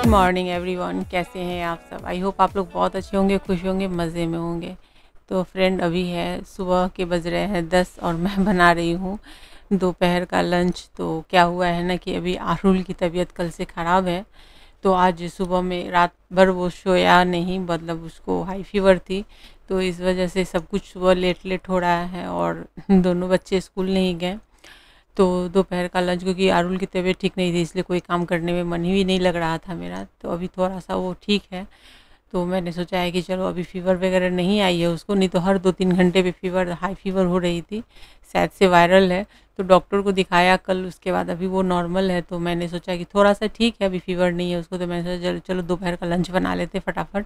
Morning everyone, कैसे हैं आप सब। आई होप आप लोग बहुत अच्छे होंगे, खुश होंगे, मज़े में होंगे। तो फ्रेंड, अभी है सुबह के बज रहे हैं 10 और मैं बना रही हूँ दोपहर का लंच। तो क्या हुआ है ना कि अभी आरुल की तबीयत कल से ख़राब है। तो आज सुबह में रात भर वो सोया नहीं, मतलब उसको हाई फीवर थी। तो इस वजह से सब कुछ सुबह लेट लेट हो रहा है और दोनों बच्चे स्कूल नहीं गए। तो दोपहर का लंच, क्योंकि आरुल की तबीयत ठीक नहीं थी इसलिए कोई काम करने में मन ही नहीं लग रहा था मेरा। तो अभी थोड़ा सा वो ठीक है। तो मैंने सोचा है कि चलो, अभी फ़ीवर वगैरह नहीं आई है उसको, नहीं तो हर 2-3 घंटे पे फ़ीवर, हाई फ़ीवर हो रही थी। शायद से वायरल है। तो डॉक्टर को दिखाया कल, उसके बाद अभी वो नॉर्मल है। तो मैंने सोचा कि थोड़ा सा ठीक है, अभी फ़ीवर नहीं है उसको। तो मैंने सोचा चलो चलो दोपहर का लंच बना लेते फटाफट।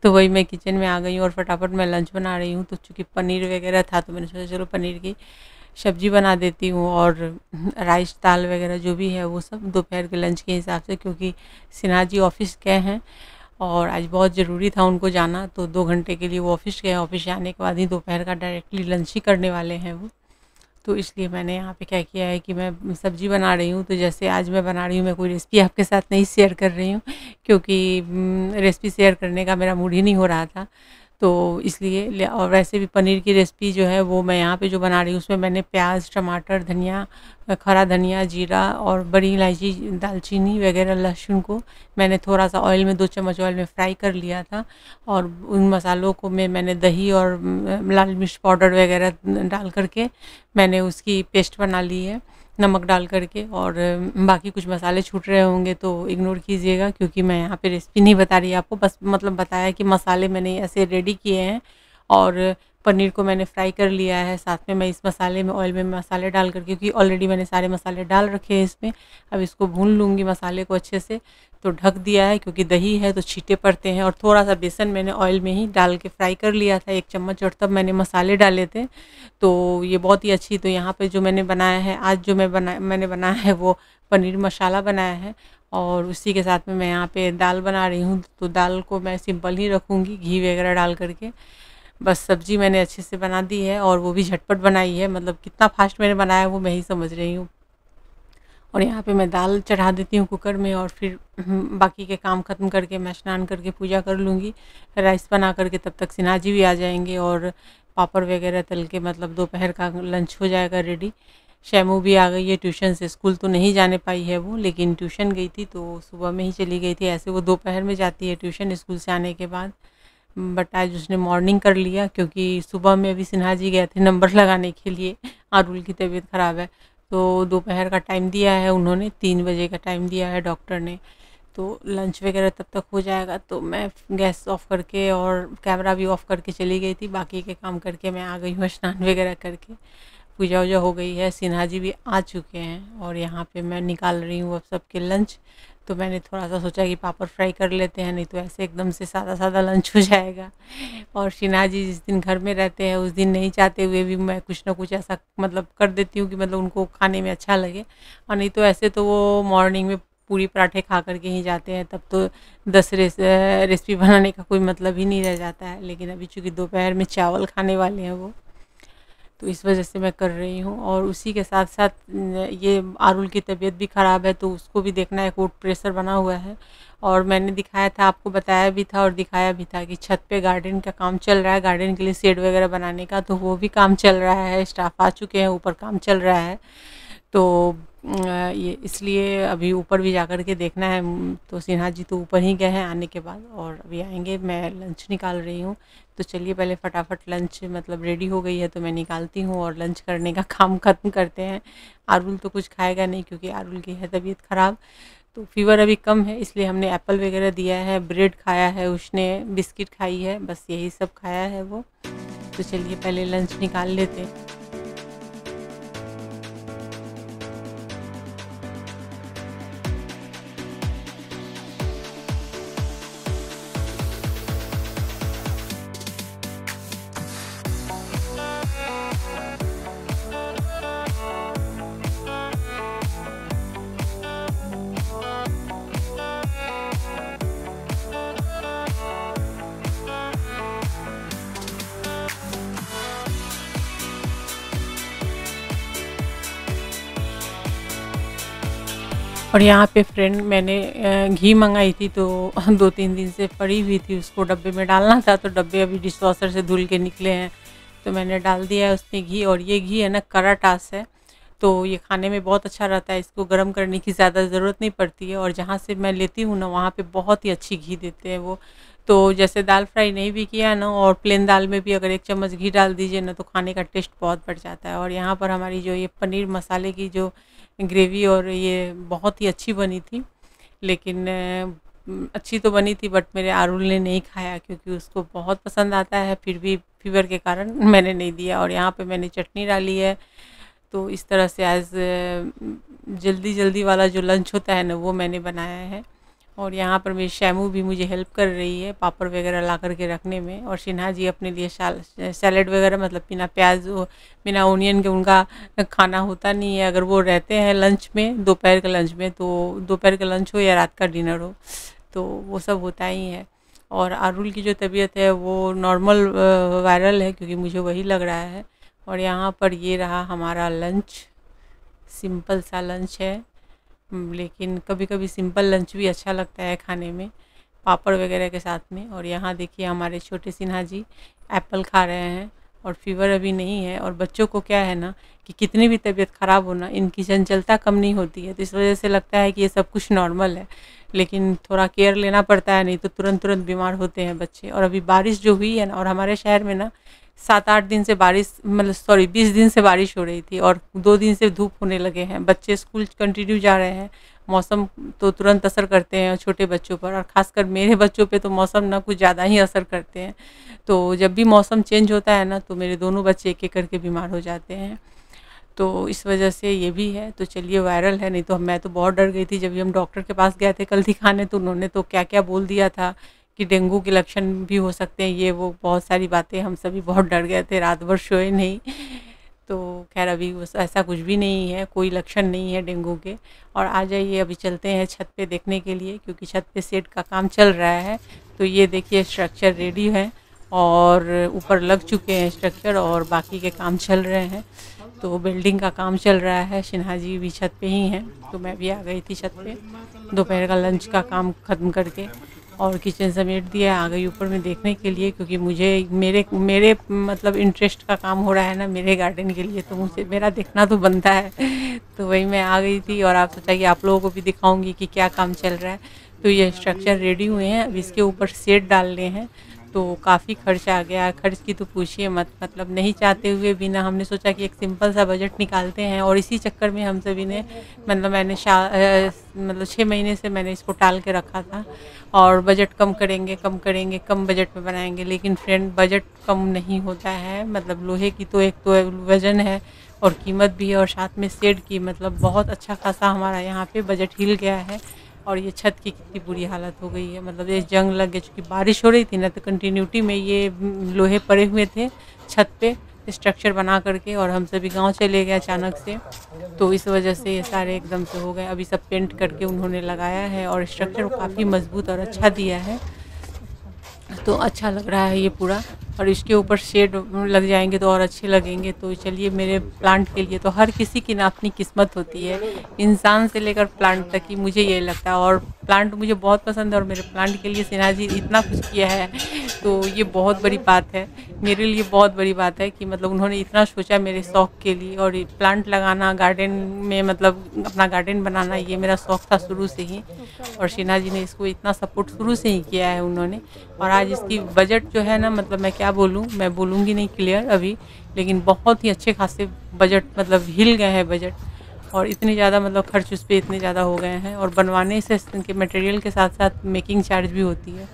तो वही मैं किचन में आ गई हूँ और फटाफट मैं लंच बना रही हूँ। तो चूँकि पनीर वगैरह था तो मैंने सोचा चलो पनीर की सब्जी बना देती हूँ और राइस दाल वगैरह जो भी है वो सब दोपहर के लंच के हिसाब से, क्योंकि सिन्हा जी ऑफिस गए हैं और आज बहुत ज़रूरी था उनको जाना। तो 2 घंटे के लिए वो ऑफिस गए, ऑफिस जाने के बाद ही दोपहर का डायरेक्टली लंच ही करने वाले हैं वो। तो इसलिए मैंने यहाँ पे क्या किया है कि मैं सब्ज़ी बना रही हूँ। तो जैसे आज मैं बना रही हूँ, मैं कोई रेसिपी आपके साथ नहीं शेयर कर रही हूँ, क्योंकि रेसिपी शेयर करने का मेरा मूड ही नहीं हो रहा था। तो इसलिए और वैसे भी पनीर की रेसिपी जो है वो मैं यहाँ पे जो बना रही हूँ उसमें मैंने प्याज, टमाटर, धनिया, खड़ा धनिया, जीरा और बड़ी इलायची, दालचीनी वगैरह, लहसुन को मैंने थोड़ा सा ऑयल में 2 चम्मच ऑयल में फ्राई कर लिया था। और उन मसालों को मैंने दही और लाल मिर्च पाउडर वगैरह डाल करके मैंने उसकी पेस्ट बना ली है, नमक डाल करके। और बाकी कुछ मसाले छूट रहे होंगे तो इग्नोर कीजिएगा, क्योंकि मैं यहाँ पे रेसिपी नहीं बता रही आपको, बस मतलब बताया कि मसाले मैंने ऐसे रेडी किए हैं और पनीर को मैंने फ्राई कर लिया है। साथ में मैं इस मसाले में ऑयल में मसाले डाल कर, क्योंकि ऑलरेडी मैंने सारे मसाले डाल रखे हैं इसमें, अब इसको भून लूँगी मसाले को अच्छे से। तो ढक दिया है क्योंकि दही है तो छींटे पड़ते हैं। और थोड़ा सा बेसन मैंने ऑयल में ही डाल के फ्राई कर लिया था 1 चम्मच, और तब मैंने मसाले डाले थे। तो ये बहुत ही अच्छी, तो यहाँ पे जो मैंने बनाया है आज, जो मैंने बनाया है वो पनीर मसाला बनाया है। और उसी के साथ में मैं यहाँ पे दाल बना रही हूँ। तो दाल को मैं सिंपल ही रखूँगी, घी वगैरह डाल करके। बस सब्जी मैंने अच्छे से बना दी है और वो भी झटपट बनाई है, मतलब कितना फास्ट मैंने बनाया वो मैं ही समझ रही हूँ। और यहाँ पे मैं दाल चढ़ा देती हूँ कुकर में और फिर बाकी के काम ख़त्म करके मैं स्नान करके पूजा कर लूँगी, राइस बना करके। तब तक सिन्हा जी भी आ जाएंगे और पापड़ वगैरह तल के मतलब दोपहर का लंच हो जाएगा रेडी। शैमू भी आ गई है ट्यूशन से, स्कूल तो नहीं जाने पाई है वो, लेकिन ट्यूशन गई थी तो सुबह में ही चली गई थी। ऐसे वो दोपहर में जाती है ट्यूशन स्कूल से आने के बाद, बट आज उसने मॉर्निंग कर लिया, क्योंकि सुबह में अभी सिन्हा जी गए थे नंबर लगाने के लिए, आरुल की तबीयत ख़राब है। तो दोपहर का टाइम दिया है उन्होंने, 3 बजे का टाइम दिया है डॉक्टर ने। तो लंच वगैरह तब तक हो जाएगा। तो मैं गैस ऑफ करके और कैमरा भी ऑफ करके चली गई थी, बाकी के काम करके मैं आ गई हूँ स्नान वगैरह करके। पूजा वूजा हो गई है, सिन्हा जी भी आ चुके हैं और यहाँ पे मैं निकाल रही हूँ अब सबके लंच। तो मैंने थोड़ा सा सोचा कि पापड़ फ्राई कर लेते हैं, नहीं तो ऐसे एकदम से सादा सादा लंच हो जाएगा। और सिन्हा जी जिस दिन घर में रहते हैं उस दिन नहीं चाहते हुए भी मैं कुछ ना कुछ ऐसा मतलब कर देती हूँ कि मतलब उनको खाने में अच्छा लगे। और नहीं तो ऐसे तो वो मॉर्निंग में पूरी पराठे खा करके ही जाते हैं, तब तो 10 रेसिपी बनाने का कोई मतलब ही नहीं रह जाता है। लेकिन अभी चूँकि दोपहर में चावल खाने वाले हैं वो, तो इस वजह से मैं कर रही हूँ। और उसी के साथ साथ ये आरुल की तबीयत भी ख़राब है तो उसको भी देखना है, कोर्ट प्रेशर बना हुआ है। और मैंने दिखाया था आपको, बताया भी था और दिखाया भी था कि छत पे गार्डन का काम चल रहा है, गार्डन के लिए शेड वगैरह बनाने का, तो वो भी काम चल रहा है, स्टाफ आ चुके हैं, ऊपर काम चल रहा है। तो ये इसलिए अभी ऊपर भी जा कर के देखना है। तो सिन्हा जी तो ऊपर ही गए हैं आने के बाद और अभी आएंगे, मैं लंच निकाल रही हूँ। तो चलिए पहले फटाफट लंच मतलब रेडी हो गई है तो मैं निकालती हूँ और लंच करने का काम ख़त्म करते हैं। आरुल तो कुछ खाएगा नहीं क्योंकि आरुल की है तबीयत ख़राब। तो फ़ीवर अभी कम है इसलिए हमने एप्पल वगैरह दिया है, ब्रेड खाया है उसने, बिस्किट खाई है, बस यही सब खाया है वो। तो चलिए पहले लंच निकाल लेते हैं। और यहाँ पे फ्रेंड मैंने घी मंगाई थी, तो 2-3 दिन से पड़ी हुई थी, उसको डब्बे में डालना था। तो डब्बे अभी डिशवॉशर से धुल के निकले हैं, तो मैंने डाल दिया है उसमें घी। और ये घी है ना कराटास है, तो ये खाने में बहुत अच्छा रहता है, इसको गर्म करने की ज़्यादा ज़रूरत नहीं पड़ती है। और जहाँ से मैं लेती हूँ ना, वहाँ पे बहुत ही अच्छी घी देते हैं वो। तो जैसे दाल फ्राई नहीं भी किया ना, और प्लेन दाल में भी अगर 1 चम्मच घी डाल दीजिए ना, तो खाने का टेस्ट बहुत बढ़ जाता है। और यहाँ पर हमारी जो ये पनीर मसाले की जो ग्रेवी और ये बहुत ही अच्छी बनी थी, लेकिन अच्छी तो बनी थी, बट मेरे आरुल ने नहीं खाया क्योंकि उसको बहुत पसंद आता है। फिर भी फीवर के कारण मैंने नहीं दिया। और यहाँ पे मैंने चटनी डाली है। तो इस तरह से आज जल्दी जल्दी वाला जो लंच होता है ना, वो मैंने बनाया है। और यहाँ पर मेरी शैमू भी मुझे हेल्प कर रही है पापड़ वगैरह ला कर के रखने में। और सिन्हा जी अपने लिए सैलेड वगैरह, मतलब बिना प्याज बिना ओनियन के उनका खाना होता नहीं है। अगर वो रहते हैं लंच में, दोपहर के लंच में, तो दोपहर का लंच हो या रात का डिनर हो, तो वो सब होता ही है। और आरुल की जो तबीयत है वो नॉर्मल वायरल है, क्योंकि मुझे वही लग रहा है। और यहाँ पर ये रहा हमारा लंच, सिंपल सा लंच है, लेकिन कभी कभी सिंपल लंच भी अच्छा लगता है खाने में, पापड़ वगैरह के साथ में। और यहाँ देखिए हमारे छोटे सिन्हा जी एप्पल खा रहे हैं, और फीवर अभी नहीं है। और बच्चों को क्या है ना, कि कितनी भी तबीयत ख़राब हो ना, इनकी चंचलता कम नहीं होती है। तो इस वजह से लगता है कि ये सब कुछ नॉर्मल है, लेकिन थोड़ा केयर लेना पड़ता है, नहीं तो तुरंत तुरंत बीमार होते हैं बच्चे। और अभी बारिश जो हुई है ना, और हमारे शहर में ना 7-8 दिन से बारिश, मतलब सॉरी 20 दिन से बारिश हो रही थी, और 2 दिन से धूप होने लगे हैं। बच्चे स्कूल कंटिन्यू जा रहे हैं। मौसम तो तुरंत असर करते हैं छोटे बच्चों पर, और ख़ासकर मेरे बच्चों पे तो मौसम ना कुछ ज़्यादा ही असर करते हैं। तो जब भी मौसम चेंज होता है ना, तो मेरे दोनों बच्चे एक एक करके बीमार हो जाते हैं। तो इस वजह से ये भी है। तो चलिए, वायरल है, नहीं तो मैं तो बहुत डर गई थी जब भी हम डॉक्टर के पास गए थे कल दिखाने, तो उन्होंने तो क्या क्या बोल दिया था कि डेंगू के लक्षण भी हो सकते हैं, ये वो बहुत सारी बातें। हम सभी बहुत डर गए थे, रात भर सोए नहीं। तो खैर अभी ऐसा कुछ भी नहीं है, कोई लक्षण नहीं है डेंगू के। और आ जाइए, अभी चलते हैं छत पे देखने के लिए, क्योंकि छत पे सेट का काम चल रहा है। तो ये देखिए स्ट्रक्चर रेडी है, और ऊपर लग चुके हैं स्ट्रक्चर, और बाकी के काम चल रहे हैं। तो बिल्डिंग का काम चल रहा है। सिन्हा जी भी छत पे ही हैं, तो मैं भी आ गई थी छत पे दोपहर का लंच का काम ख़त्म करके, और किचन समेट दिया, आ गई ऊपर में देखने के लिए, क्योंकि मुझे मेरे मेरे मतलब इंटरेस्ट का काम हो रहा है ना मेरे गार्डन के लिए, तो मुझे मेरा देखना तो बनता है। तो वही मैं आ गई थी, और आप सोचा कि आप लोगों को भी दिखाऊंगी कि क्या काम चल रहा है। तो ये स्ट्रक्चर रेडी हुए हैं, अब इसके ऊपर शेड डालने हैं। तो काफ़ी खर्च आ गया, खर्च की तो पूछिए मत। मतलब नहीं चाहते हुए भी ना, हमने सोचा कि एक सिंपल सा बजट निकालते हैं, और इसी चक्कर में हम सभी ने, मतलब मैंने मतलब 6 महीने से मैंने इसको टाल के रखा था। और बजट कम करेंगे, कम करेंगे, कम बजट में बनाएंगे, लेकिन फ्रेंड बजट कम नहीं होता है। मतलब लोहे की तो एक तो वज़न है और कीमत भी है, और साथ में शेड की, मतलब बहुत अच्छा खासा हमारा यहाँ पे बजट हिल गया है। और ये छत की कितनी बुरी हालत हो गई है, मतलब ये जंग लग गया, चूँकि बारिश हो रही थी ना, तो कंटिन्यूटी में ये लोहे पड़े हुए थे छत पे स्ट्रक्चर बना करके, और हम सभी गांव चले गए अचानक से। तो इस वजह से ये सारे एकदम से हो गए। अभी सब पेंट करके उन्होंने लगाया है, और स्ट्रक्चर काफ़ी मजबूत और अच्छा दिया है, तो अच्छा लग रहा है ये पूरा। और इसके ऊपर शेड लग जाएंगे तो और अच्छे लगेंगे। तो चलिए, मेरे प्लांट के लिए तो हर किसी की ना अपनी किस्मत होती है, इंसान से लेकर प्लांट तक की, मुझे ये लगता है। और प्लांट मुझे बहुत पसंद है, और मेरे प्लांट के लिए सिन्हा जी इतना कुछ किया है, तो ये बहुत बड़ी बात है मेरे लिए, बहुत बड़ी बात है कि मतलब उन्होंने इतना सोचा मेरे शौक़ के लिए। और प्लांट लगाना गार्डन में, मतलब अपना गार्डन बनाना, ये मेरा शौक़ था शुरू से ही, और सिन्हा जी ने इसको इतना सपोर्ट शुरू से ही किया है उन्होंने। और आज इसकी बजट जो है ना, मतलब मैं क्या बोलूँ, मैं बोलूँगी नहीं क्लियर अभी, लेकिन बहुत ही अच्छे खासे बजट, मतलब हिल गए हैं बजट। और इतने ज़्यादा मतलब खर्च उस पर इतने ज़्यादा हो गए हैं, और बनवाने से इनके मटेरियल के साथ साथ मेकिंग चार्ज भी होती है।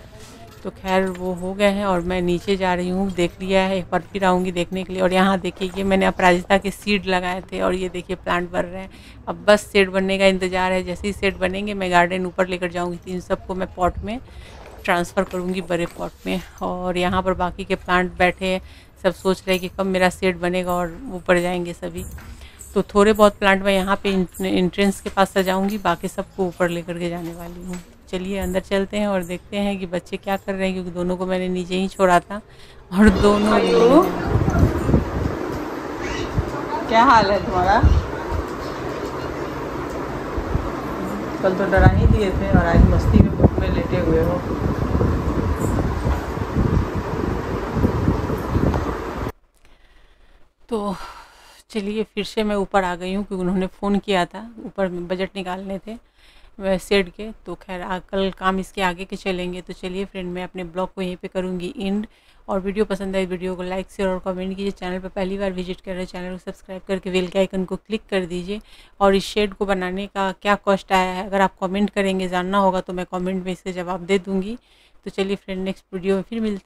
तो खैर वो हो गए हैं, और मैं नीचे जा रही हूँ, देख लिया है, एक बार फिर आऊँगी देखने के लिए। और यहाँ देखिए, ये मैंने अपराजिता के सीड लगाए थे, और ये देखिए प्लांट बन रहे हैं। अब बस सेट बनने का इंतज़ार है, जैसे ही सेट बनेंगे मैं गार्डन ऊपर लेकर जाऊँगी, तो इन सबको मैं पॉट में ट्रांसफ़र करूँगी, बड़े पॉट में। और यहाँ पर बाकी के प्लांट बैठे सब सोच रहे हैं कि कब मेरा सेट बनेगा और ऊपर जाएंगे सभी। तो थोड़े बहुत प्लांट मैं यहाँ पे एंट्रेंस के पास सजाऊंगी, बाकी सबको ऊपर लेकर के जाने वाली हूँ। चलिए अंदर चलते हैं और देखते हैं कि बच्चे क्या कर रहे हैं, क्योंकि दोनों को मैंने नीचे ही छोड़ा था, और दोनों। क्या हाल है तुम्हारा? कल तो डरा ही दिए थे और आज मस्ती में बुक में लेटे हुए हो। तो चलिए फिर से मैं ऊपर आ गई हूँ क्योंकि उन्होंने फ़ोन किया था, ऊपर बजट निकालने थे शेड के। तो खैर कल काम इसके आगे के चलेंगे। तो चलिए फ्रेंड, मैं अपने ब्लॉग को यहीं पे करूँगी एंड। और वीडियो पसंद आई वीडियो को लाइक शेयर और कमेंट कीजिए। चैनल पर पहली बार विजिट कर रहे हैं चैनल को सब्सक्राइब करके बेल के आइकन को क्लिक कर दीजिए। और इस शेड को बनाने का क्या कॉस्ट आया है अगर आप कमेंट करेंगे, जानना होगा तो मैं कमेंट में इसके जवाब दे दूँगी। तो चलिए फ्रेंड, नेक्स्ट वीडियो में फिर मिलते हैं।